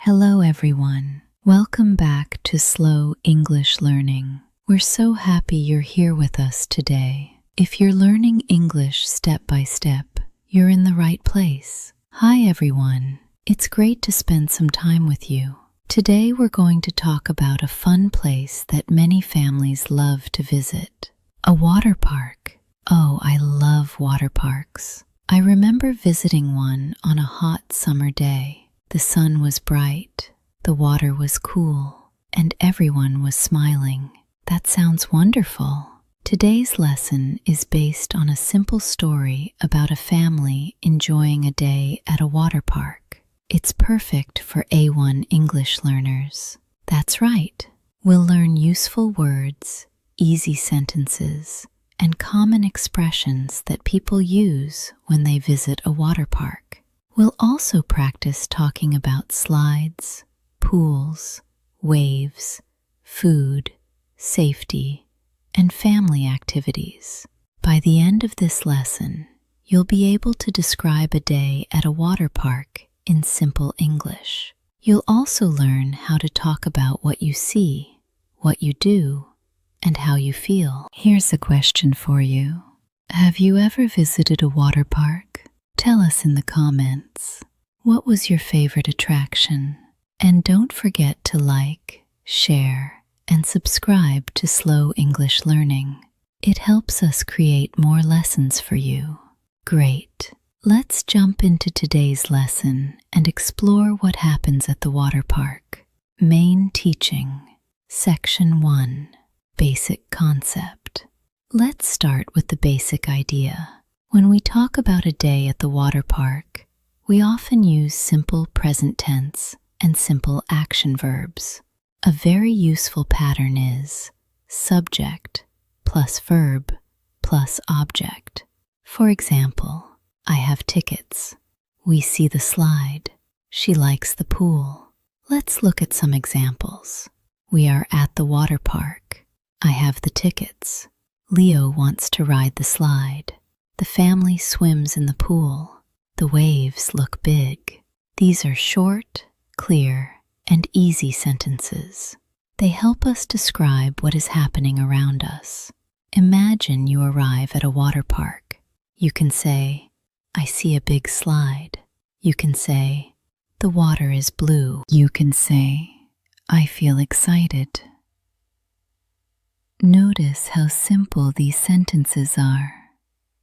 Hello everyone. Welcome back to Slow English Learning. We're so happy you're here with us today. If you're learning English step by step, you're in the right place. Hi everyone. It's great to spend some time with you. Today we're going to talk about a fun place that many families love to visit. A water park. Oh, I love water parks. I remember visiting one on a hot summer day. The sun was bright, the water was cool, and everyone was smiling. That sounds wonderful. Today's lesson is based on a simple story about a family enjoying a day at a water park. It's perfect for A1 English learners. That's right. We'll learn useful words, easy sentences, and common expressions that people use when they visit a water park. We'll also practice talking about slides, pools, waves, food, safety, and family activities. By the end of this lesson, you'll be able to describe a day at a water park in simple English. You'll also learn how to talk about what you see, what you do, and how you feel. Here's a question for you. Have you ever visited a water park? Tell us in the comments. What was your favorite attraction? And don't forget to like, share, and subscribe to Slow English Learning. It helps us create more lessons for you. Great. Let's jump into today's lesson and explore what happens at the water park. Main teaching. Section 1. Basic concept. Let's start with the basic idea. When we talk about a day at the water park, we often use simple present tense and simple action verbs. A very useful pattern is subject plus verb plus object. For example, I have tickets. We see the slide. She likes the pool. Let's look at some examples. We are at the water park. I have the tickets. Leo wants to ride the slide. The family swims in the pool. The waves look big. These are short, clear, and easy sentences. They help us describe what is happening around us. Imagine you arrive at a water park. You can say, I see a big slide. You can say, the water is blue. You can say, I feel excited. Notice how simple these sentences are.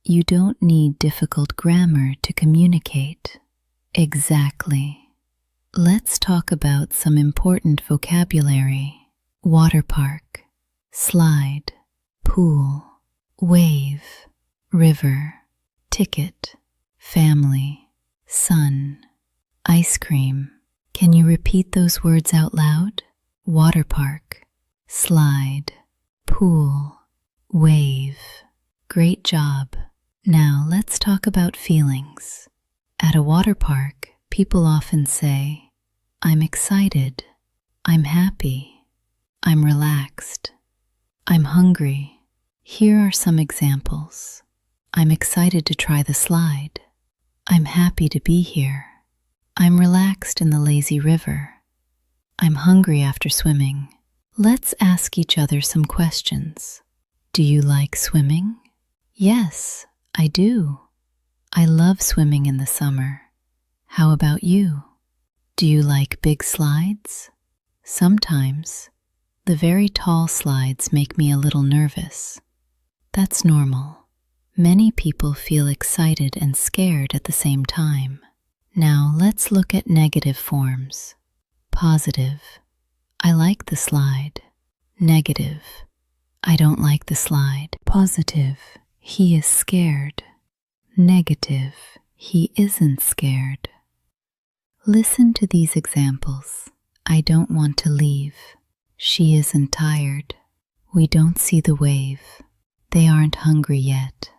You don't need difficult grammar to communicate. Exactly. Let's talk about some important vocabulary. Water park, slide, pool, wave, river, ticket, family, sun, ice cream. Can you repeat those words out loud? Water park, slide, pool, wave. Great job. Now let's talk about feelings. At a water park, people often say, I'm excited, I'm happy, I'm relaxed, I'm hungry. Here are some examples. I'm excited to try the slide. I'm happy to be here. I'm relaxed in the lazy river. I'm hungry after swimming. Let's ask each other some questions. Do you like swimming? Yes, I do. I love swimming in the summer. How about you? Do you like big slides? Sometimes. The very tall slides make me a little nervous. That's normal. Many people feel excited and scared at the same time. Now let's look at negative forms. Positive. I like the slide. Negative. I don't like the slide. Positive. He is scared. Negative. He isn't scared. Listen to these examples. I don't want to leave. She isn't tired. We don't see the wave. They aren't hungry yet.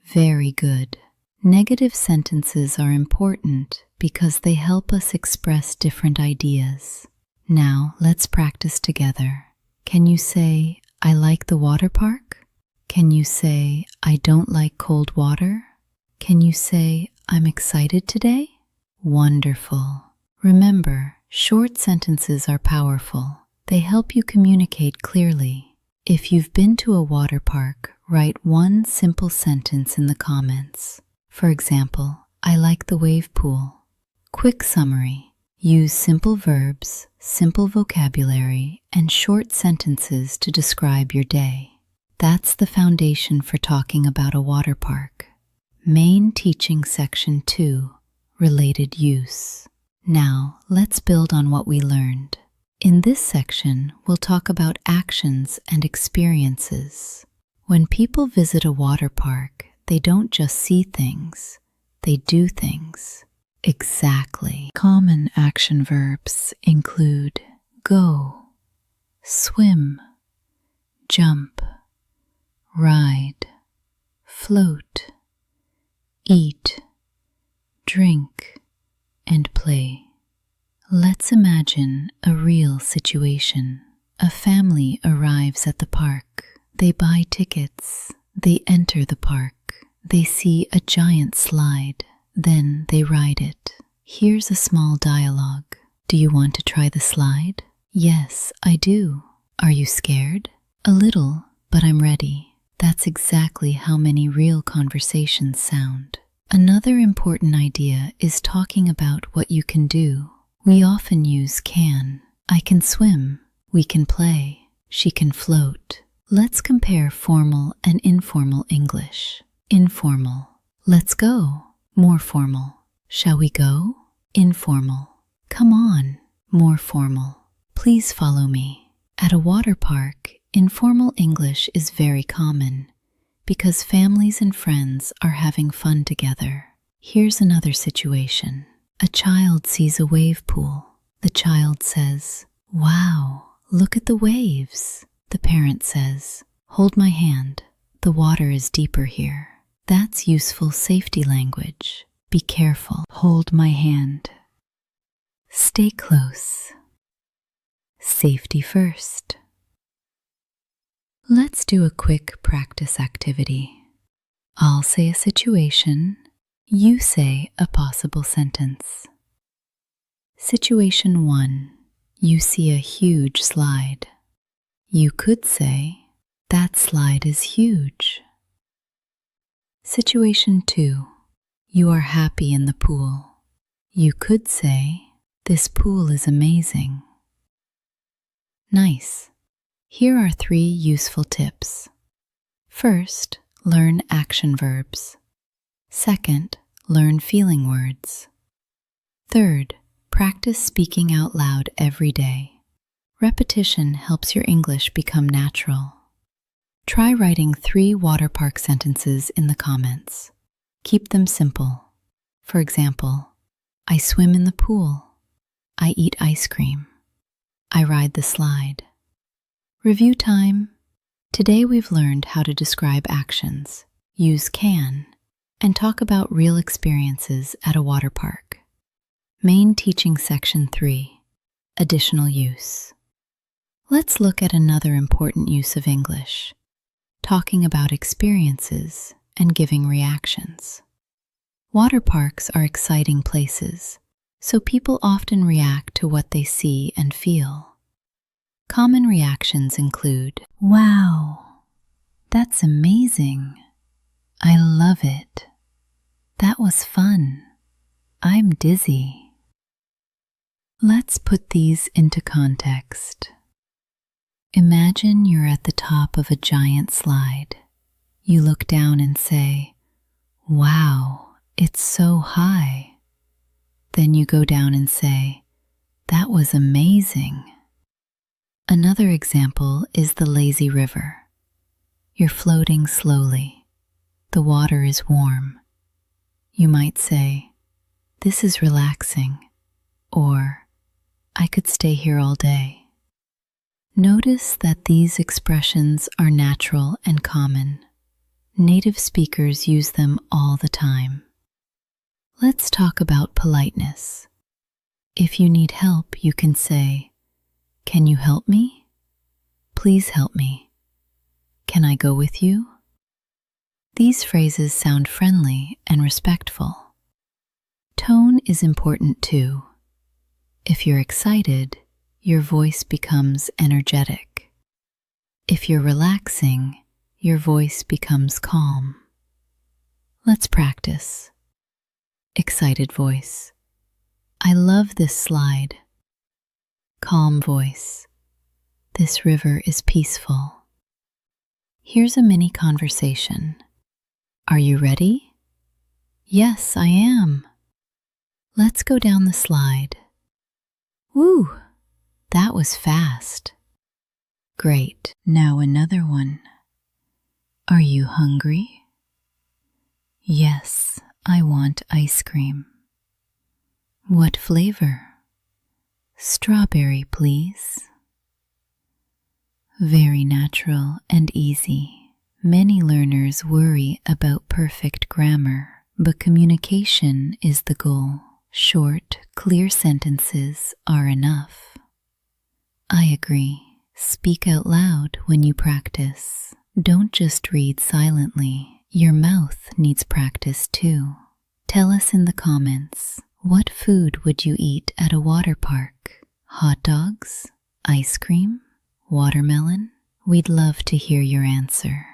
Very good. Negative sentences are important because they help us express different ideas. Now let's practice together. Can you say, I like the water park? Can you say, I don't like cold water? Can you say, I'm excited today? Wonderful. Remember, Short sentences are powerful. They help you communicate clearly. If you've been to a water park, write one simple sentence in the comments. For example, I like the wave pool. Quick summary. Use simple verbs, simple vocabulary, and short sentences to describe your day. That's the foundation for talking about a water park. Main teaching section 2, related use. Now, let's build on what we learned. In this section, we'll talk about actions and experiences. When people visit a water park, they don't just see things, they do things. Exactly. Common action verbs include go, swim, jump, ride, float, eat, drink, and play. Let's imagine a real situation. A family arrives at the park. They buy tickets. They enter the park. They see a giant slide. Then they ride it. Here's a small dialogue. Do you want to try the slide? Yes, I do. Are you scared? A little, but I'm ready. That's exactly how many real conversations sound. Another important idea is talking about what you can do. We often use can. I can swim. We can play. She can float. Let's compare formal and informal English. Informal. Let's go. More formal. Shall we go? Informal. Come on. More formal. Please follow me. At a water park, informal English is very common because families and friends are having fun together. Here's another situation. A child sees a wave pool. The child says, "Wow, look at the waves." The parent says, "Hold my hand. The water is deeper here." That's useful safety language. Be careful. Hold my hand. Stay close. Safety first. Let's do a quick practice activity. I'll say a situation. You say a possible sentence. Situation 1. You see a huge slide. You could say, "That slide is huge." Situation 2. You are happy in the pool. You could say, "This pool is amazing." Nice. Here are 3 useful tips. First, learn action verbs. Second, learn feeling words. Third, practice speaking out loud every day. Repetition helps your English become natural. Try writing 3 water park sentences in the comments. Keep them simple. For example, I swim in the pool. I eat ice cream. I ride the slide. Review time. Today we've learned how to describe actions, use can, and talk about real experiences at a water park. Main teaching section 3, additional use. Let's look at another important use of English, talking about experiences and giving reactions. Water parks are exciting places, so people often react to what they see and feel. Common reactions include, "Wow, that's amazing. I love it. That was fun. I'm dizzy." Let's put these into context. Imagine you're at the top of a giant slide. You look down and say, "Wow, it's so high." Then you go down and say, "That was amazing." Another example is the lazy river. You're floating slowly. The water is warm. You might say, "This is relaxing," or "I could stay here all day." Notice that these expressions are natural and common. Native speakers use them all the time. Let's talk about politeness. If you need help, you can say, "Can you help me? Please help me. Can I go with you?" These phrases sound friendly and respectful. Tone is important too. If you're excited, your voice becomes energetic. If you're relaxing, your voice becomes calm. Let's practice. Excited voice. I love this slide. Calm voice. This river is peaceful. Here's a mini conversation. Are you ready? Yes, I am. Let's go down the slide. Woo! That was fast. Great. Now another one. Are you hungry? Yes, I want ice cream. What flavor? Strawberry, please. Very natural and easy. Many learners worry about perfect grammar, but communication is the goal. Short, clear sentences are enough. I agree. Speak out loud when you practice. Don't just read silently. Your mouth needs practice too. Tell us in the comments, what food would you eat at a water park? Hot dogs? Ice cream? Watermelon? We'd love to hear your answer.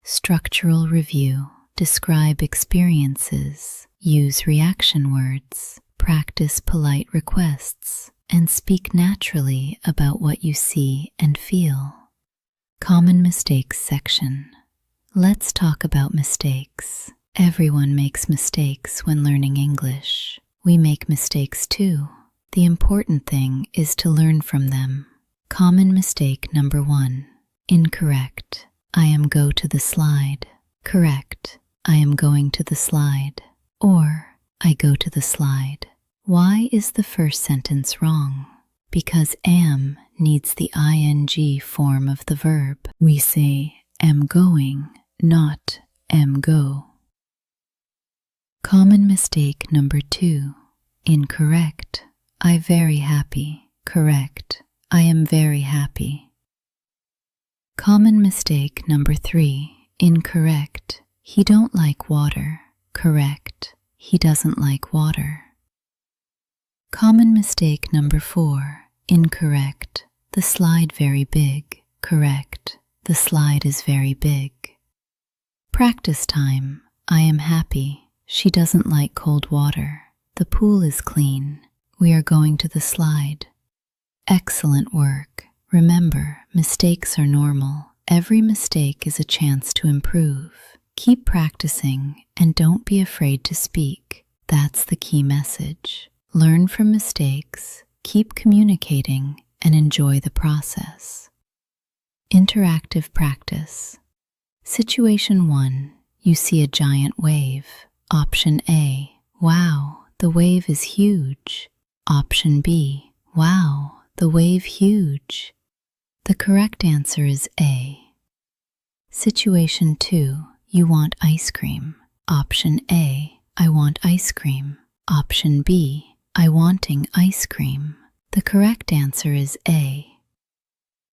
Structural review. Describe experiences. Use reaction words. Practice polite requests. And speak naturally about what you see and feel. Common mistakes section. Let's talk about mistakes. Everyone makes mistakes when learning English. We make mistakes too. The important thing is to learn from them. Common mistake number 1. Incorrect. I am go to the slide. Correct. I am going to the slide. Or, I go to the slide. Why is the first sentence wrong? Because am needs the ing form of the verb. We say am going, not am go. Common mistake number 2. Incorrect. I very happy. Correct. I am very happy. Common mistake number 3. Incorrect. He don't like water. Correct. He doesn't like water. Common mistake number 4. Incorrect. The slide very big. Correct. The slide is very big. Practice time. I am happy. She doesn't like cold water. The pool is clean. We are going to the slide. Excellent work. Remember, mistakes are normal. Every mistake is a chance to improve. Keep practicing and don't be afraid to speak. That's the key message. Learn from mistakes, keep communicating, and enjoy the process. Interactive practice. Situation 1. You see a giant wave. Option A. Wow, the wave is huge. Option B. Wow, the wave huge. The correct answer is A. Situation 2. You want ice cream. Option A. I want ice cream. Option B. I wanting ice cream. The correct answer is A.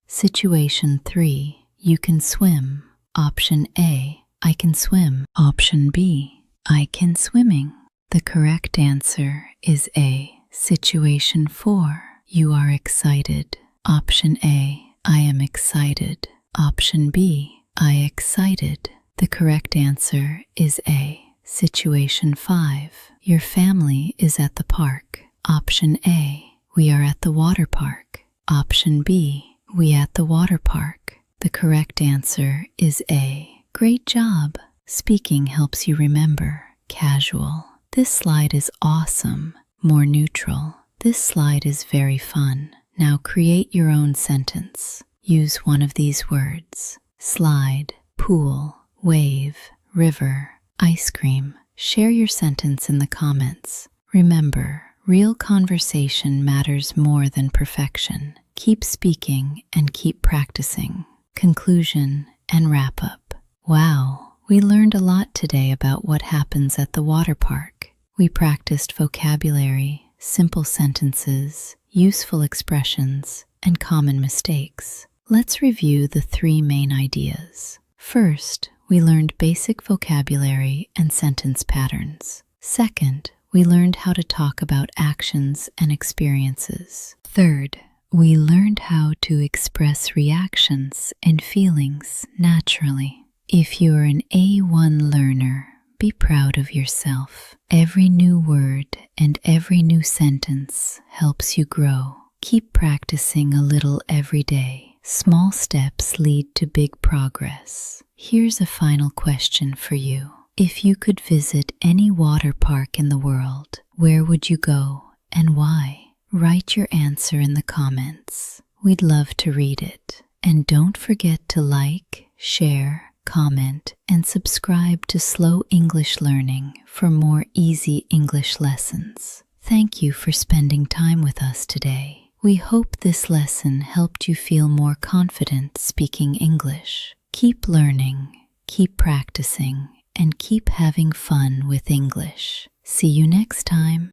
Situation 3. You can swim. Option A. I can swim. Option B. I can swimming. The correct answer is A. Situation 4. You are excited. Option A. I am excited. Option B. I excited. The correct answer is A. Situation 5. Your family is at the park. Option A. We are at the water park. Option B. We at the water park. The correct answer is A. Great job. Speaking helps you remember. Casual. This slide is awesome. More neutral. This slide is very fun. Now create your own sentence. Use one of these words. Slide, pool, wave, river, ice cream. Share your sentence in the comments. Remember, real conversation matters more than perfection. Keep speaking and keep practicing. Conclusion and wrap up. Wow, we learned a lot today about what happens at the water park. We practiced vocabulary, simple sentences, useful expressions, and common mistakes. Let's review the 3 main ideas. First, we learned basic vocabulary and sentence patterns. Second, we We learned how to talk about actions and experiences. Third, we learned how to express reactions and feelings naturally. If you're an A1 learner, be proud of yourself. Every new word and every new sentence helps you grow. Keep practicing a little every day. Small steps lead to big progress. Here's a final question for you. If you could visit any water park in the world, where would you go and why? Write your answer in the comments. We'd love to read it. And don't forget to like, share, comment, and subscribe to Slow English Learning for more easy English lessons. Thank you for spending time with us today. We hope this lesson helped you feel more confident speaking English. Keep learning, keep practicing, and keep having fun with English. See you next time.